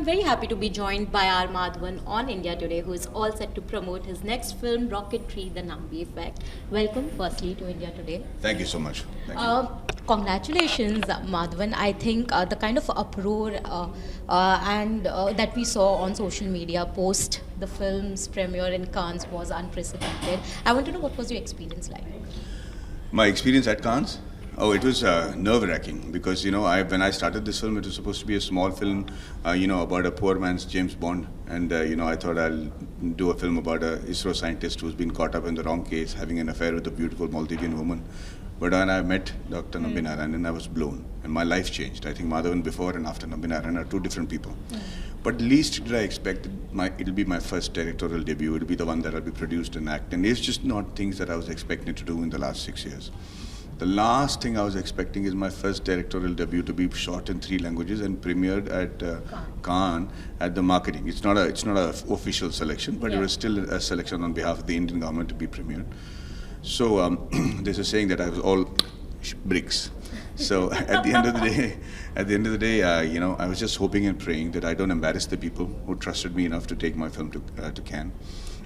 very happy to be joined by our Madhavan on India Today, who is all set to promote his next film, Rocketry The Nambi Effect. Welcome, firstly, to India Today. Thank you so much. Thank you. Congratulations, Madhavan. I think the kind of uproar and that we saw on social media post the film's premiere in Cannes was unprecedented. I want to know, what was your experience like? My experience at Cannes? Oh, it was nerve-wracking because, when I started this film, it was supposed to be a small film, about a poor man's James Bond. And, I thought I'll do a film about a ISRO scientist who's been caught up in the wrong case, having an affair with a beautiful Maldivian woman. But when I met Dr. Nambi Narayanan, I was blown. And my life changed. I think Madhavan before and after Nambi Narayanan are two different people. But least did I expect it'll be my first directorial debut. It'll be the one that I'll be produced and act. And it's just not things that I was expecting to do in the last 6 years. The last thing I was expecting is my first directorial debut to be shot in 3 languages and premiered at Cannes at the marketing. It's not a official selection, but it was still a selection on behalf of the Indian government to be premiered. So there's a saying that I was all bricks. So at the end of the day, I was just hoping and praying that I don't embarrass the people who trusted me enough to take my film to Cannes.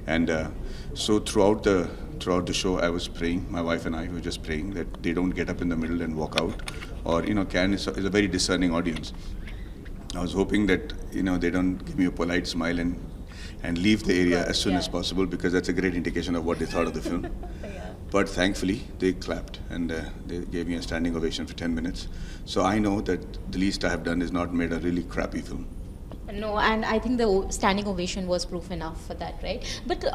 And so throughout the show, I was praying. My wife and I were just praying that they don't get up in the middle and walk out. Or Cannes is a very discerning audience. I was hoping that they don't give me a polite smile and leave the area as soon as possible, because that's a great indication of what they thought of the film. But thankfully, they clapped and they gave me a standing ovation for 10 minutes. So I know that the least I have done is not made a really crappy film. No, and I think the standing ovation was proof enough for that, right? But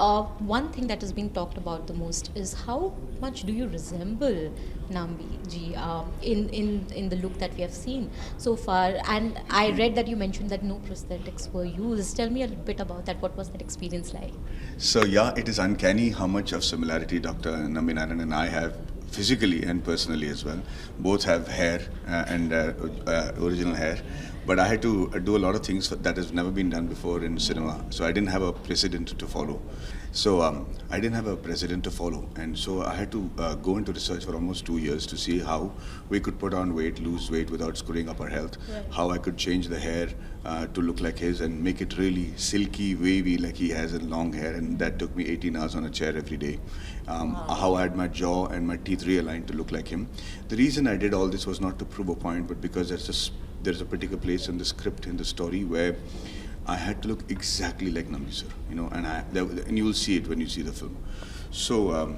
one thing that is being talked about the most is how much do you resemble Nambi ji in the look that we have seen so far? And I read that you mentioned that no prosthetics were used. Tell me a little bit about that. What was that experience like? So it is uncanny how much of similarity Dr. Nambi Narayanan and I have, physically and personally as well. Both have hair and original hair. But I had to do a lot of things that has never been done before in cinema. So I didn't have a precedent to follow. And so I had to go into research for almost 2 years to see how we could put on weight, lose weight without screwing up our health. Right. How I could change the hair to look like his and make it really silky, wavy like he has in long hair. And that took me 18 hours on a chair every day. How I had my jaw and my teeth realigned to look like him. The reason I did all this was not to prove a point, but because there's a particular place in the script, in the story, where I had to look exactly like Nambi sir, and you will see it when you see the film. So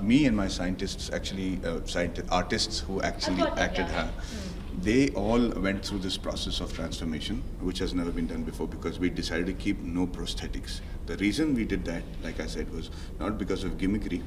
me and my scientists, artists who actually acted her, they all went through this process of transformation, which has never been done before, because we decided to keep no prosthetics. The reason we did that, like I said, was not because of gimmickry,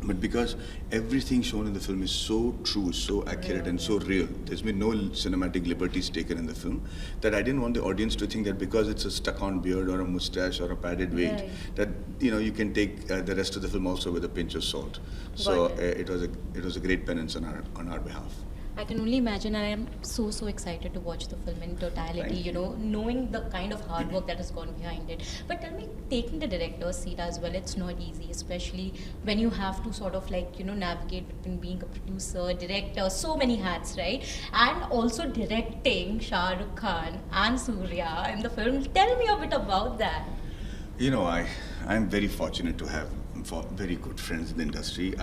but because everything shown in the film is so true, so accurate, and so real. There's been no cinematic liberties taken in the film, that I didn't want the audience to think that because it's a stuck-on beard or a mustache or a padded wig, that you can take the rest of the film also with a pinch of salt. So it was a great penance on our behalf. I can only imagine, and I am so excited to watch the film in totality, knowing the kind of hard work that has gone behind it. But tell me, taking the director's seat as well, it's not easy, especially when you have to sort of navigate between being a producer, director, so many hats, right? And also directing Shah Rukh Khan and Surya in the film. Tell me a bit about that. I'm very fortunate to have very good friends in the industry.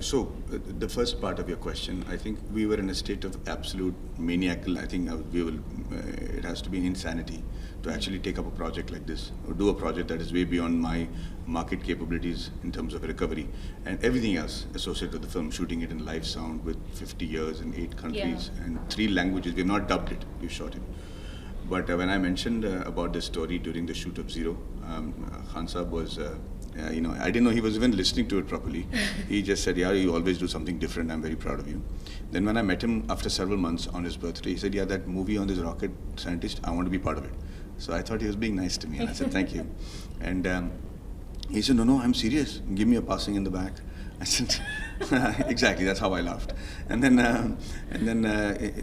So the first part of your question, I think we were in a state of absolute maniacal. I think it has to be insanity to actually take up a project like this, or do a project that is way beyond my market capabilities in terms of recovery and everything else associated with the film. Shooting it in live sound with 50 years in 8 countries and 3 languages. We've not dubbed it, we've shot it. But when I mentioned about this story during the shoot of Zero, Khan Saab was, I didn't know he was even listening to it properly. He just said, you always do something different, I'm very proud of you. Then when I met him after several months on his birthday, he said, that movie on this rocket scientist, I want to be part of it. So I thought he was being nice to me, and I said, thank you. And he said, no, I'm serious. Give me a passing in the back. I said, exactly, that's how I laughed. And then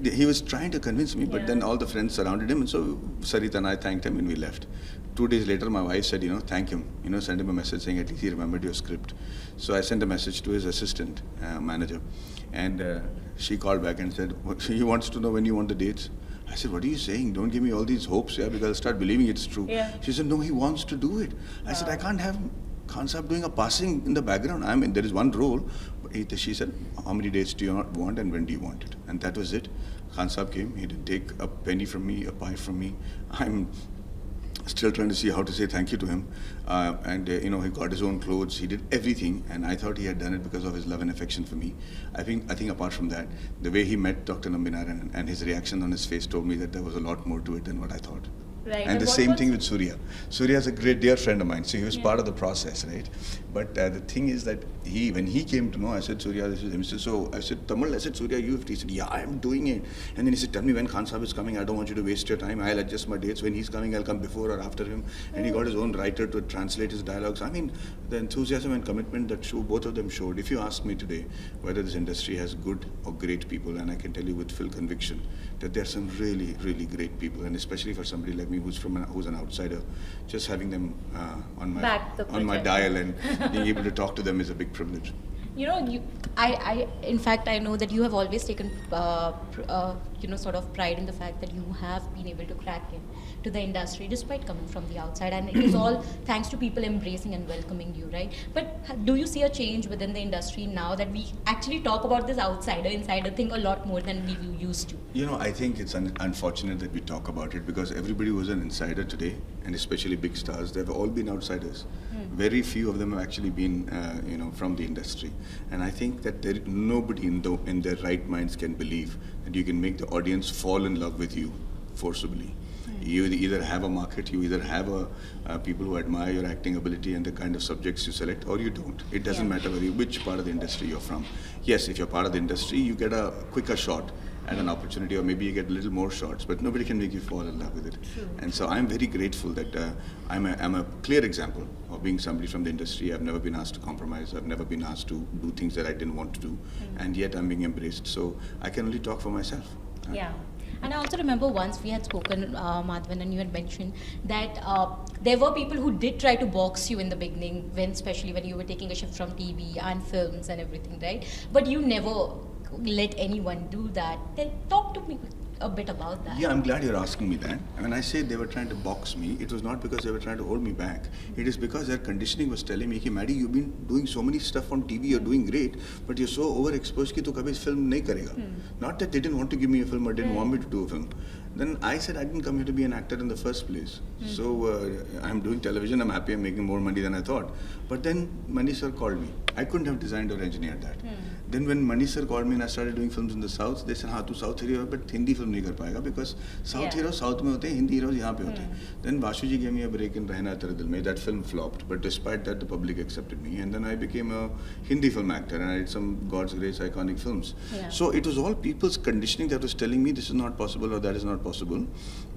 he was trying to convince me, but then all the friends surrounded him, and so Sarita and I thanked him and we left. 2 days later, my wife said, thank him, send him a message saying at least he remembered your script. So I sent a message to his assistant manager, and she called back and said, he wants to know when you want the dates. I said, what are you saying? Don't give me all these hopes, yeah, because I'll start believing it's true. Yeah. She said, no, he wants to do it. I said, I can't have Khan Saab doing a passing in the background. I mean, there is one role. But she said, how many dates do you not want and when do you want it? And that was it. Khan Saab came. He didn't take a penny from me, a pie from me. I'm still trying to see how to say thank you to him. He got his own clothes. He did everything, and I thought he had done it because of his love and affection for me. I think apart from that, the way he met Dr. Nambi Narayanan and his reaction on his face told me that there was a lot more to it than what I thought. Right. And the same thing with Surya. Surya is a great dear friend of mine, so he was part of the process, right? But the thing is that when he came to know, I said, Surya, this is him. He said, so I said, Tamal, I said, Surya, you have to. He said, yeah, I am doing it. And then he said, tell me when Khan Saab is coming. I don't want you to waste your time. I'll adjust my dates. When he's coming, I'll come before or after him. And he got his own writer to translate his dialogues. I mean, the enthusiasm and commitment that both of them showed. If you ask me today whether this industry has good or great people, and I can tell you with full conviction that there are some really, really great people, and especially for somebody like me who's an outsider, just having them on my dial and being able to talk to them is a big privilege. You know, in fact, I know that you have always taken, sort of pride in the fact that you have been able to crack into the industry despite coming from the outside, and it is all thanks to people embracing and welcoming you, right? But do you see a change within the industry now that we actually talk about this outsider-insider thing a lot more than we used to? You know, I think it's unfortunate that we talk about it because everybody who's an insider today, and especially big stars, they've all been outsiders. Very few of them have actually been, from the industry. And I think that nobody in their right minds can believe that you can make the audience fall in love with you forcibly. You either have a market, you either have people who admire your acting ability and the kind of subjects you select, or you don't. It doesn't matter which part of the industry you're from. Yes, if you're part of the industry, you get a quicker shot at an opportunity, or maybe you get a little more shots, but nobody can make you fall in love with it. True. And so I'm very grateful that I'm a clear example of being somebody from the industry. I've never been asked to compromise. I've never been asked to do things that I didn't want to do, and yet I'm being embraced. So I can only talk for myself. Yeah. And I also remember once we had spoken, Madhavan, and you had mentioned that there were people who did try to box you in the beginning, especially when you were taking a shift from TV and films and everything, right? But you never let anyone do that. Then talk to me a bit about that. Yeah, I'm glad you're asking me that. When I say they were trying to box me, it was not because they were trying to hold me back. It is because their conditioning was telling me, Maddie, you've been doing so many stuff on TV, you're doing great, but you're so overexposed कि तू कभी इस film नहीं करेगा. Not that they didn't want to give me a film or didn't want me to do a film. Then I said I didn't come here to be an actor in the first place. So I'm doing television, I'm happy, I'm making more money than I thought. But then Mani sir called me. I couldn't have designed or engineered that. Then when Mani sir called me and I started doing films in the South, they said, हाँ तू South hero है, but Hindi film नहीं कर पाएगा because South heroes South में होते हैं, Hindi heroes यहाँ पे होते हैं. Then Vasu ji gave me a break in रहना तेरे दिल में. That film flopped, but despite that the public accepted me, and then I became a Hindi film actor and I did some God's Grace iconic films. Yeah. So it was all people's conditioning that was telling me this is not possible or that is not possible.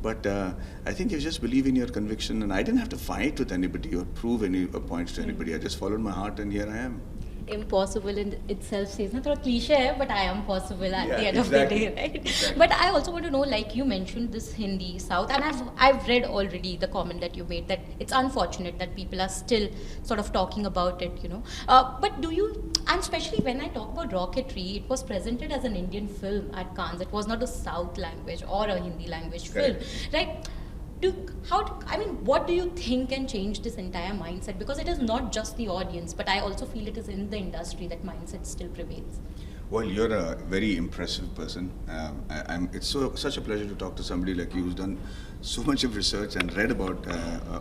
But I think you just believe in your conviction, and I didn't have to fight with anybody or prove any points to anybody. I just followed my heart, and here I am. Impossible in itself says na thoda cliche hai, but I am possible at the end exactly. of the day, right? Exactly. But I also want to know, like you mentioned this Hindi South, and I've read already the comment that you made that it's unfortunate that people are still sort of talking about it, but do you, and especially when I talk about Rocketry, it was presented as an Indian film at Cannes. It was not a South language or a Hindi language film, right? What do you think can change this entire mindset? Because it is not just the audience, but I also feel it is in the industry that mindset still prevails. Well, you're a very impressive person. It's such a pleasure to talk to somebody like you who's done so much of research and read about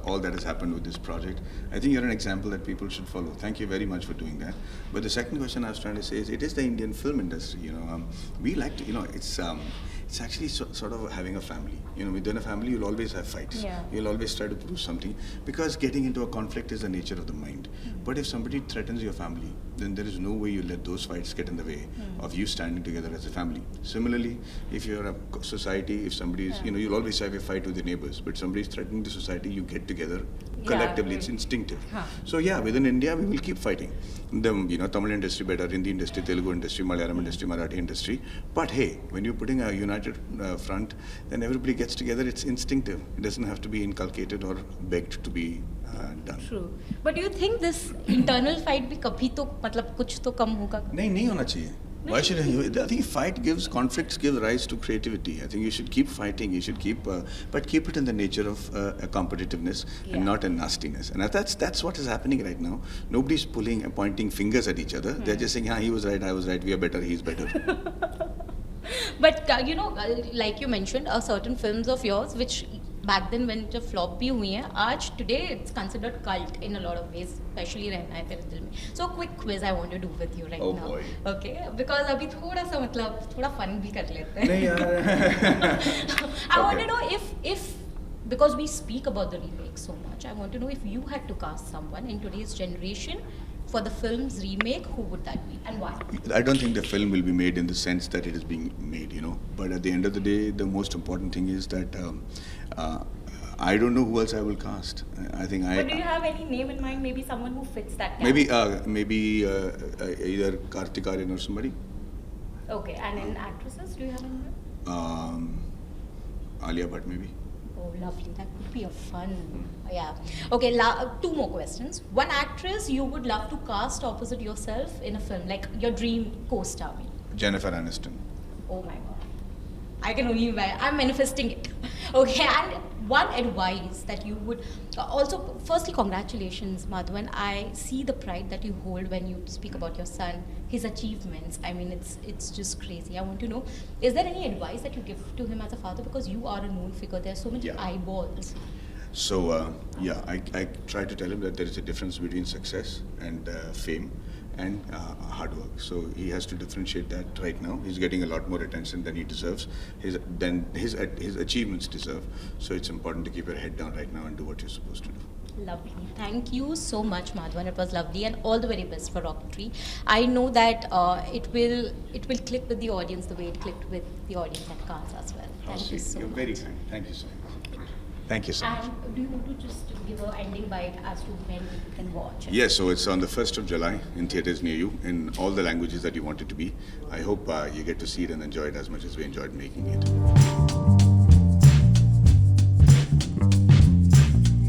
all that has happened with this project. I think you're an example that people should follow. Thank you very much for doing that. But the second question I was trying to say is, it is the Indian film industry. We like to, it's actually sort of having a family. Within a family, you'll always have fights. Yeah. You'll always try to prove something because getting into a conflict is the nature of the mind. But if somebody threatens your family, then there is no way you let those fights get in the way of you standing together as a family. Similarly, if you're a society, if somebody is, you'll always have a fight with your neighbors, but somebody is threatening the society, you get together collectively. It's instinctive. So yeah, within India, we will keep fighting. The Tamil industry better, Hindi industry, Telugu industry, Malayalam industry, Marathi industry. But hey, when you're putting a united front, then everybody gets together. It's instinctive. It doesn't have to be inculcated or begged to be done. True. But do you think this internal fight भी कभी तो मतलब कुछ तो कम होगा? नहीं होना चाहिए. Why should I think conflicts give rise to creativity. I think you should keep fighting. You should keep, but keep it in the nature of a competitiveness and not a nastiness. And that's what is happening right now. Nobody's pointing fingers at each other. They're just saying, "Yeah, he was right. I was right. We are better. He's better." But like you mentioned, certain films of yours which back then when जब flop भी हुई हैं, आज today it's considered cult in a lot of ways, especially रहना है तेरे दिल में. So a quick quiz I want to do with you right Oh now. boy. Okay, because अभी थोड़ा सा मतलब थोड़ा fun भी कर लेते हैं. नहीं यार. I want to know if because we speak about the remake so much, I want to know if you had to cast someone in today's generation for the film's remake, who would that be and why? I don't think the film will be made in the sense that it is being made, But at the end of the day, the most important thing is that I don't know who else I will cast. I think But do you have any name in mind? Maybe someone who fits that maybe either Kartik Aaryan or somebody. Okay, and in actresses, do you have any? Alia Bhatt maybe. Oh, lovely. That would be a fun. Yeah. Okay, two more questions. One actress you would love to cast opposite yourself in a film, like your dream co-star. Jennifer Aniston. Oh my God. I can only imagine. I'm manifesting it. Okay, and one advice that you would also, firstly, congratulations, Madhavan. I see the pride that you hold when you speak about your son, his achievements. I mean, it's just crazy. I want to know, is there any advice that you give to him as a father? Because you are a known figure. There are so many eyeballs. So, I try to tell him that there is a difference between success and fame and hard work. So he has to differentiate that right now. He's getting a lot more attention than he deserves, his achievements deserve. So it's important to keep your head down right now and do what you're supposed to do. Lovely. Thank you so much, Madhavan. It was lovely, and all the very best for Rocketry. I know that it will click with the audience the way it clicked with the audience at Cannes as well. Thank you so You're much. very kind. Thank you so much. Thank you so much. And do you want to just give an ending bite as to when people can watch it? Yes, so it's on the 1st of July in theatres near you in all the languages that you want it to be. I hope you get to see it and enjoy it as much as we enjoyed making it.